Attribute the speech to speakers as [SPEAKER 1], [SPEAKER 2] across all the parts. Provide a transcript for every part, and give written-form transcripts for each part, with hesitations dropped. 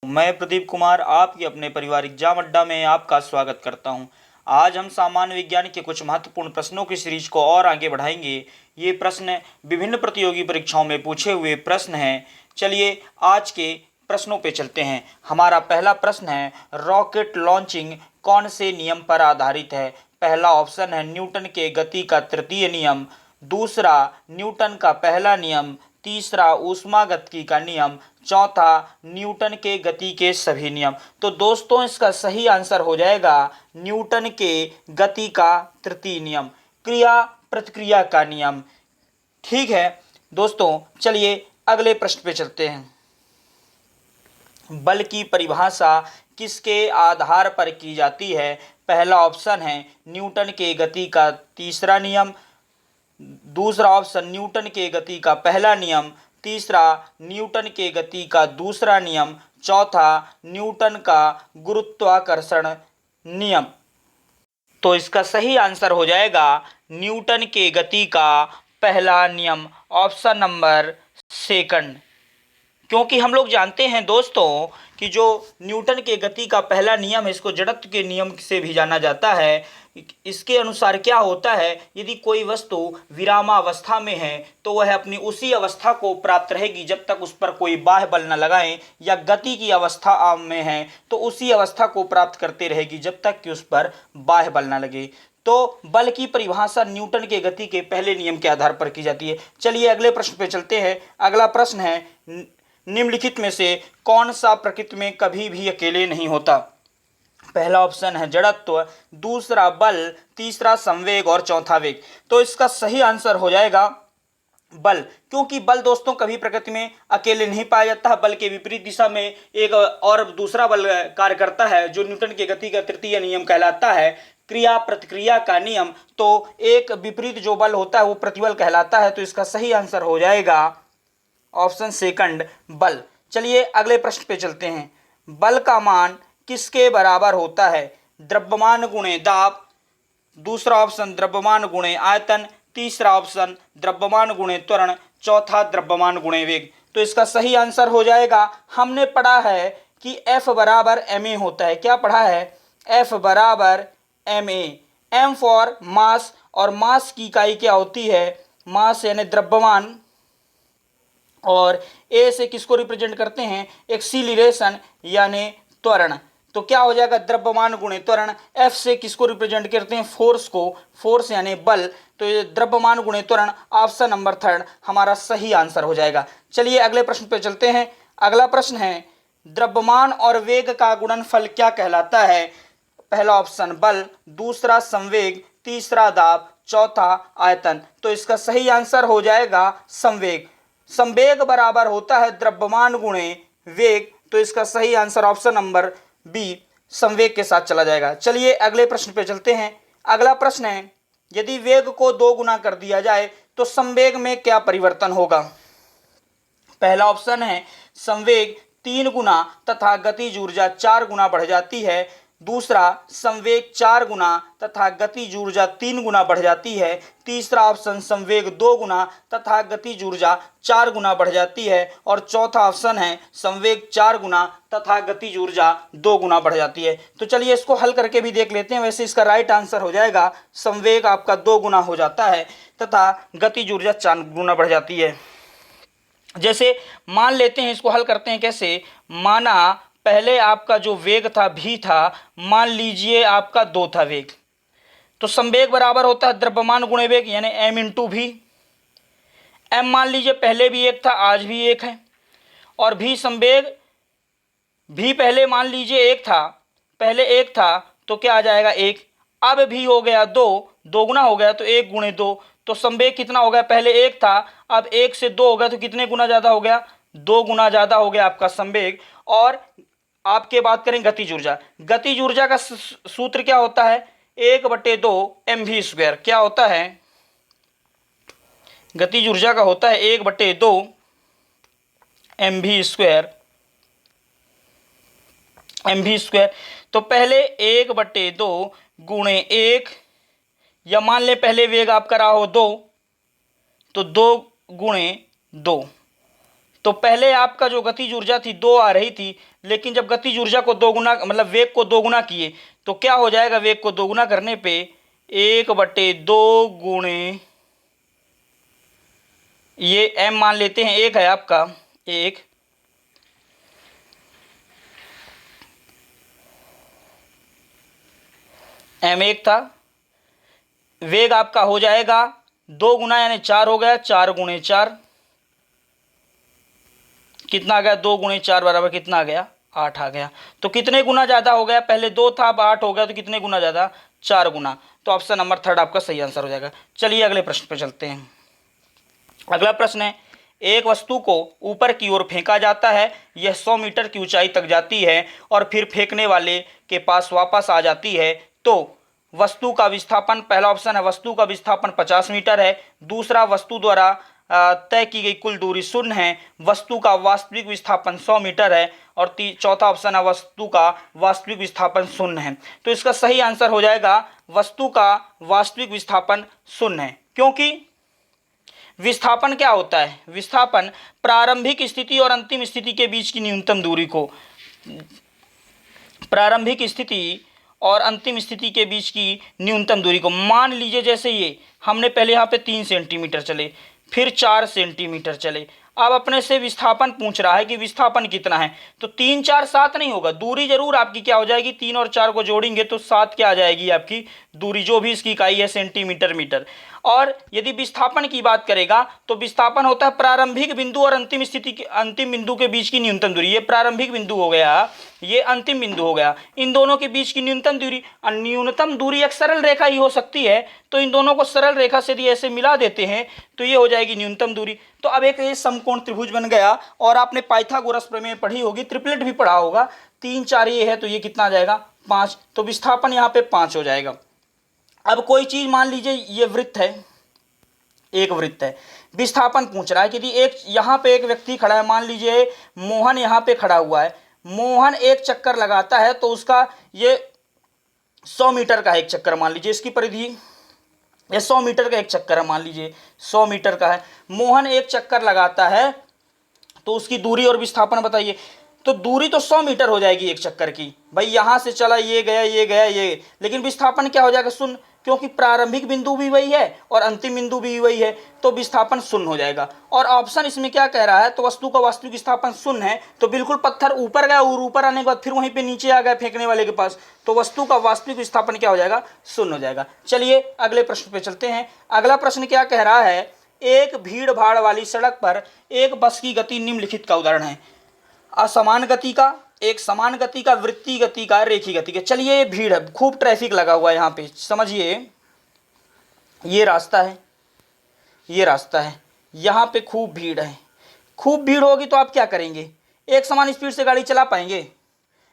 [SPEAKER 1] मैं प्रदीप कुमार आपकी अपने पारिवारिक एग्जाम अड्डा में आपका स्वागत करता हूं। आज हम सामान्य विज्ञान के कुछ महत्वपूर्ण प्रश्नों की सीरीज को और आगे बढ़ाएंगे। ये प्रश्न विभिन्न प्रतियोगी परीक्षाओं में पूछे हुए प्रश्न हैं। चलिए आज के प्रश्नों पे चलते हैं। हमारा पहला प्रश्न है, रॉकेट लॉन्चिंग कौन से नियम पर आधारित है? पहला ऑप्शन है न्यूटन के गति का तृतीय नियम, दूसरा न्यूटन का पहला नियम, तीसरा ऊष्मागतिकी का नियम, चौथा न्यूटन के गति के सभी नियम। तो दोस्तों इसका सही आंसर हो जाएगा न्यूटन के गति का तृतीय नियम, क्रिया प्रतिक्रिया का नियम। ठीक है दोस्तों, चलिए अगले प्रश्न पे चलते हैं। बल की परिभाषा किसके आधार पर की जाती है? पहला ऑप्शन है न्यूटन के गति का तीसरा नियम, दूसरा ऑप्शन न्यूटन के गति का पहला नियम, तीसरा न्यूटन के गति का दूसरा नियम, चौथा न्यूटन का गुरुत्वाकर्षण नियम। तो इसका सही आंसर हो जाएगा न्यूटन के गति का पहला नियम, ऑप्शन नंबर सेकंड। क्योंकि हम लोग जानते हैं दोस्तों कि जो न्यूटन के गति का पहला नियम है, इसको जड़त्व के नियम से भी जाना जाता है। इसके अनुसार क्या होता है, यदि कोई वस्तु विरामावस्था में है तो वह अपनी उसी अवस्था को प्राप्त रहेगी जब तक उस पर कोई बाह्य बल न लगाएं, या गति की अवस्था में है तो उसी अवस्था को प्राप्त करते रहेगी जब तक कि उस पर बाह्य बल न लगे। तो बल की परिभाषा न्यूटन के गति के पहले नियम के आधार पर की जाती है। चलिए अगले प्रश्न पे चलते हैं। अगला प्रश्न है, निम्नलिखित में से कौन सा प्रकृति में कभी भी अकेले नहीं होता? पहला ऑप्शन है जड़त्व, दूसरा बल, तीसरा संवेग और चौथा वेग। तो इसका सही आंसर हो जाएगा बल, क्योंकि बल दोस्तों कभी प्रकृति में अकेले नहीं पाया जाता है। बल के विपरीत दिशा में एक और दूसरा बल कार्य करता है जो न्यूटन के गति का तृतीय नियम कहलाता है, क्रिया प्रतिक्रिया का नियम। तो एक विपरीत जो बल होता है वो प्रतिबल कहलाता है। तो इसका सही आंसर हो जाएगा ऑप्शन सेकंड, बल। चलिए अगले प्रश्न पे चलते हैं। बल का मान किसके बराबर होता है? द्रव्यमान गुणे दाब, दूसरा ऑप्शन द्रव्यमान गुणे आयतन, तीसरा ऑप्शन द्रव्यमान गुणे त्वरण, चौथा द्रव्यमान गुणे वेग। तो इसका सही आंसर हो जाएगा, हमने पढ़ा है कि F बराबर ma होता है। क्या पढ़ा है? F बराबर ma, m फॉर मास, और मास की इकाई क्या होती है? मास यानी द्रव्यमान, और ए से किसको रिप्रेजेंट करते हैं? एक्सीलरेशन यानी त्वरण। तो क्या हो जाएगा? द्रव्यमान गुणे त्वरण। एफ से किसको रिप्रेजेंट करते हैं? फोर्स को, फोर्स यानी बल। तो ये द्रव्यमान गुणे त्वरण, ऑप्शन नंबर थर्ड हमारा सही आंसर हो जाएगा। चलिए अगले प्रश्न पे चलते हैं। अगला प्रश्न है, द्रव्यमान और वेग का गुणनफल क्या कहलाता है? पहला ऑप्शन बल, दूसरा संवेग, तीसरा दाब, चौथा आयतन। तो इसका सही आंसर हो जाएगा संवेग। संवेग बराबर होता है द्रव्यमान गुणे वेग। तो इसका सही आंसर ऑप्शन नंबर बी, संवेग के साथ चला जाएगा। चलिए अगले प्रश्न पे चलते हैं। अगला प्रश्न है, यदि वेग को 2 गुना कर दिया जाए तो संवेग में क्या परिवर्तन होगा? पहला ऑप्शन है संवेग 3 गुना तथा गतिज ऊर्जा 4 गुना बढ़ जाती है, दूसरा संवेग 4 गुना तथा गतिज ऊर्जा 3 गुना बढ़ जाती है, तीसरा ऑप्शन संवेग 2 गुना तथा गतिज ऊर्जा 4 गुना बढ़ जाती है, और चौथा ऑप्शन है संवेग 4 गुना तथा गतिज ऊर्जा 2 गुना बढ़ जाती है। तो चलिए इसको हल करके भी देख लेते हैं। वैसे इसका राइट आंसर हो जाएगा संवेग आपका 2 गुना हो जाता है तथा गतिज ऊर्जा 4 गुना बढ़ जाती है। जैसे मान लेते हैं, इसको हल करते हैं कैसे? माना पहले आपका जो वेग था v था, मान लीजिए आपका 2 था वेग, तो संवेग बराबर होता है द्रव्यमान गुणे वेग यानी m इंटू वी। m मान लीजिए पहले भी 1 था, आज भी 1 है, और v संवेग, v पहले मान लीजिए 1 था, पहले 1 था तो क्या आ जाएगा 1, अब v हो गया 2, 2 गुना हो गया तो 1 गुणे 2। तो संवेग कितना हो गया? पहले 1 था, अब 1 से 2 हो गया तो कितने गुना ज़्यादा हो गया? 2 गुना ज़्यादा हो गया आपका संवेग। और आपके बात करें गतिज ऊर्जा, गतिज ऊर्जा का सूत्र क्या होता है? 1/2 mv²। क्या होता है? गतिज ऊर्जा का होता है 1/2 mv²। तो पहले 1/2 गुणे 1, या मान ले पहले वेग आपका रहा हो 2, तो 2 गुणे 2, तो पहले आपका जो गतिज ऊर्जा थी 2 आ रही थी, लेकिन जब गतिज ऊर्जा को दोगुना मतलब वेग को दोगुना किए तो क्या हो जाएगा, वेग को दोगुना करने पे 1/2 गुणे ये m मान लेते हैं, एक है आपका, एक m1 था, वेग आपका हो जाएगा 2 गुना यानी 4 हो गया, 4 गुणे 4 कितना आ गया, 2 गुणे 4 बराबर कितना आ गया, 8 आ गया। तो कितने गुना ज़्यादा हो गया, पहले 2 था अब 8 हो गया, तो कितने गुना ज़्यादा, 4 गुना। तो ऑप्शन नंबर 3 आपका सही आंसर हो जाएगा। चलिए अगले प्रश्न पे चलते हैं। अगला प्रश्न है, एक वस्तु को ऊपर की ओर फेंका जाता है, यह 100 मीटर की ऊंचाई तक जाती है और फिर फेंकने वाले के पास वापस आ जाती है, तो वस्तु का विस्थापन, पहला ऑप्शन है वस्तु का विस्थापन 50 मीटर है, दूसरा वस्तु द्वारा तय की गई कुल दूरी 0 है, वस्तु का वास्तविक विस्थापन 100 मीटर है और चौथा ऑप्शन है वस्तु का वास्तविक विस्थापन 0 है। तो इसका सही आंसर हो जाएगा वस्तु का वास्तविक विस्थापन 0 है, क्योंकि विस्थापन क्या होता है, विस्थापन प्रारंभिक स्थिति और अंतिम स्थिति के बीच की न्यूनतम दूरी को, प्रारंभिक स्थिति और अंतिम स्थिति के बीच की न्यूनतम दूरी को, मान लीजिए जैसे ये हमने पहले यहाँ पे 3 सेंटीमीटर चले, फिर 4 सेंटीमीटर चले, अब अपने से विस्थापन पूछ रहा है कि विस्थापन कितना है, तो 3 4 7 नहीं होगा, दूरी जरूर आपकी क्या हो जाएगी, 3 और 4 को जोड़ेंगे तो 7 क्या आ जाएगी आपकी दूरी, जो भी इसकी इकाई है सेंटीमीटर मीटर। और यदि विस्थापन की बात करेगा तो विस्थापन होता है प्रारंभिक बिंदु और अंतिम स्थिति के अंतिम बिंदु के बीच की न्यूनतम दूरी, ये प्रारंभिक बिंदु हो गया, ये अंतिम बिंदु हो गया, इन दोनों के बीच की न्यूनतम दूरी, और न्यूनतम दूरी एक सरल रेखा ही हो सकती है, तो इन दोनों को सरल रेखा से यदि ऐसे मिला देते हैं तो ये हो जाएगी न्यूनतम दूरी। तो अब एक ये समकोण त्रिभुज बन गया, और आपने पाइथागोरस प्रमेय पढ़ी होगी, ट्रिपलेट भी पढ़ा होगा, 3 4 ये है तो ये कितना आ जाएगा 5, तो विस्थापन यहाँ पे 5 हो जाएगा। अब कोई चीज मान लीजिए ये वृत्त है, एक वृत्त है, विस्थापन पूछ रहा है कि एक यहाँ पे एक व्यक्ति खड़ा है, मान लीजिए मोहन यहाँ पे खड़ा हुआ है, मोहन एक चक्कर लगाता है तो उसका ये 100 मीटर का एक चक्कर मान लीजिए, इसकी परिधि ये 100 मीटर का एक चक्कर है, मान लीजिए 100 मीटर का है, मोहन एक चक्कर लगाता है तो उसकी दूरी और विस्थापन बताइए। तो दूरी तो 100 मीटर हो जाएगी एक चक्कर की, भाई यहाँ से चला ये गया ये गया ये, लेकिन विस्थापन क्या हो जाएगा 0, क्योंकि प्रारंभिक बिंदु भी वही है और अंतिम बिंदु भी वही है, तो विस्थापन 0 हो जाएगा। और ऑप्शन इसमें क्या कह रहा है, तो वस्तु का वास्तविक विस्थापन 0 है, तो बिल्कुल पत्थर ऊपर गया और ऊपर आने के बाद फिर वहीं पे नीचे आ गया फेंकने वाले के पास, तो वस्तु का वास्तविक विस्थापन क्या हो जाएगा 0 हो जाएगा। चलिए अगले प्रश्न पे चलते हैं। अगला प्रश्न क्या कह रहा है, एक भीड़ भाड़ वाली सड़क पर एक बस की गति निम्नलिखित का उदाहरण है, असमान गति का, एक समान गति का, वृत्तीय गति का, रेखीय गति का। चलिए ये भीड़ है, खूब ट्रैफिक लगा हुआ है यहाँ पे, समझिए ये रास्ता है, ये रास्ता है, यहाँ पे खूब भीड़ है, खूब भीड़ होगी तो आप क्या करेंगे, एक समान स्पीड से गाड़ी चला पाएंगे,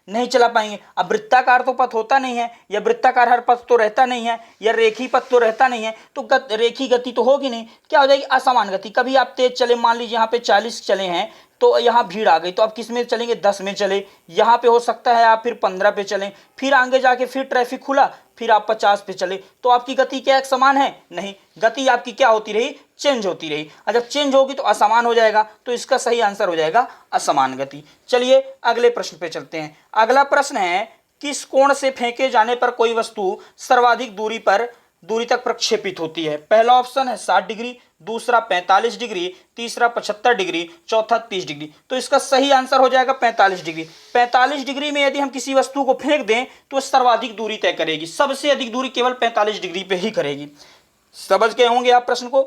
[SPEAKER 1] नहीं चला पाएंगे। अब वृत्ताकार तो पथ होता नहीं है, या वृत्ताकार हर पथ तो रहता नहीं है, या रेखीय पथ तो रहता नहीं है, तो रेखीय गति तो होगी नहीं, क्या हो जाएगी असमान गति। कभी आप तेज चले, मान लीजिए यहाँ पे 40 चले हैं तो यहाँ भीड़ आ गई, तो आप किस में चलेंगे 10 में चले, यहाँ पे हो सकता है आप फिर 15 पे चलें, फिर आगे जाके फिर ट्रैफिक खुला फिर आप 50 पे चले, तो आपकी गति क्या एक समान है, नहीं, गति आपकी क्या होती रही, चेंज होती रही, और जब चेंज होगी तो असमान हो जाएगा, तो इसका सही आंसर हो जाएगा असमान गति। चलिए अगले प्रश्न पे चलते हैं। अगला प्रश्न है, किस कोण से फेंके जाने पर कोई वस्तु सर्वाधिक दूरी तक प्रक्षेपित होती है। पहला ऑप्शन है 60 डिग्री, दूसरा 45 डिग्री, तीसरा 75 डिग्री, चौथा 30 डिग्री। तो इसका सही आंसर हो जाएगा 45 डिग्री। 45 डिग्री में यदि हम किसी वस्तु को फेंक दें तो सर्वाधिक दूरी तय करेगी, सबसे अधिक दूरी केवल 45 डिग्री पे ही करेगी। समझ गए होंगे आप प्रश्न को।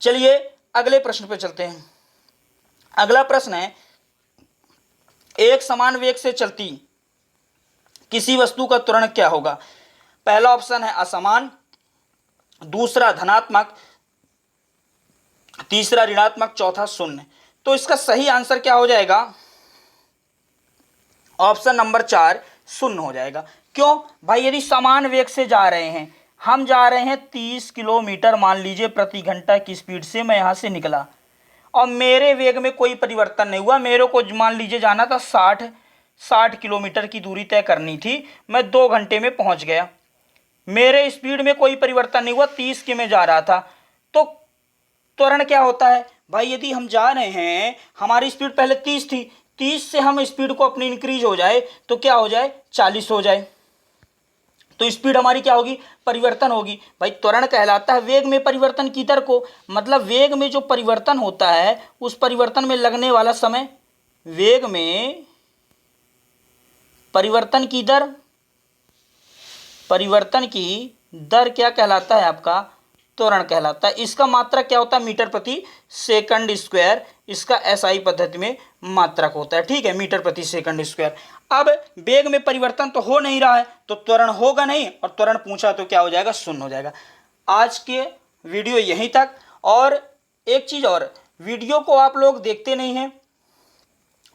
[SPEAKER 1] चलिए अगले प्रश्न पे चलते हैं। अगला प्रश्न है, एक समान वेग से चलती किसी वस्तु का त्वरण क्या होगा। पहला ऑप्शन है असमान, दूसरा धनात्मक, तीसरा ऋणात्मक, चौथा 0। तो इसका सही आंसर क्या हो जाएगा, ऑप्शन नंबर 4 0 हो जाएगा। क्यों भाई, यदि समान वेग से जा रहे हैं, हम जा रहे हैं 30 किलोमीटर मान लीजिए प्रति घंटा की स्पीड से, मैं यहां से निकला और मेरे वेग में कोई परिवर्तन नहीं हुआ, मेरे को मान लीजिए जाना था 60 किलोमीटर की दूरी तय करनी थी, मैं 2 घंटे में पहुंच गया, मेरे स्पीड में कोई परिवर्तन नहीं हुआ, 30 के में जा रहा था। तो त्वरण क्या होता है भाई यदि हम जा रहे हैं, हमारी स्पीड पहले 30 थी, 30 से हम स्पीड को अपनी इंक्रीज हो जाए तो क्या हो जाए, 40 हो जाए, तो स्पीड हमारी क्या होगी, परिवर्तन होगी। भाई त्वरण कहलाता है वेग में परिवर्तन की दर को, मतलब वेग में जो परिवर्तन होता है उस परिवर्तन में लगने वाला समय, वेग में परिवर्तन की दर, परिवर्तन की दर क्या कहलाता है आपका, त्वरण कहलाता है। इसका मात्रक क्या होता है, मीटर प्रति सेकंड स्क्वायर, इसका एसआई पद्धति में मात्रक होता है, ठीक है, मीटर प्रति सेकंड स्क्वायर। अब वेग में परिवर्तन तो हो नहीं रहा है तो त्वरण होगा नहीं, और त्वरण पूछा तो क्या हो जाएगा, शून्य हो जाएगा। आज के वीडियो यहीं तक। और एक चीज और, वीडियो को आप लोग देखते नहीं हैं,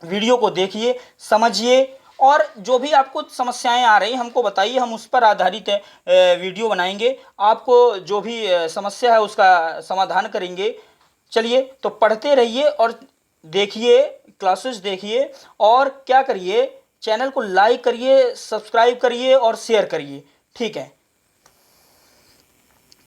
[SPEAKER 1] वीडियो को देखिए, समझिए, और जो भी आपको समस्याएं आ रही हमको बताइए, हम उस पर आधारित वीडियो बनाएंगे, आपको जो भी समस्या है उसका समाधान करेंगे। चलिए, तो पढ़ते रहिए और देखिए, क्लासेस देखिए, और क्या करिए, चैनल को लाइक करिए, सब्सक्राइब करिए और शेयर करिए, ठीक है।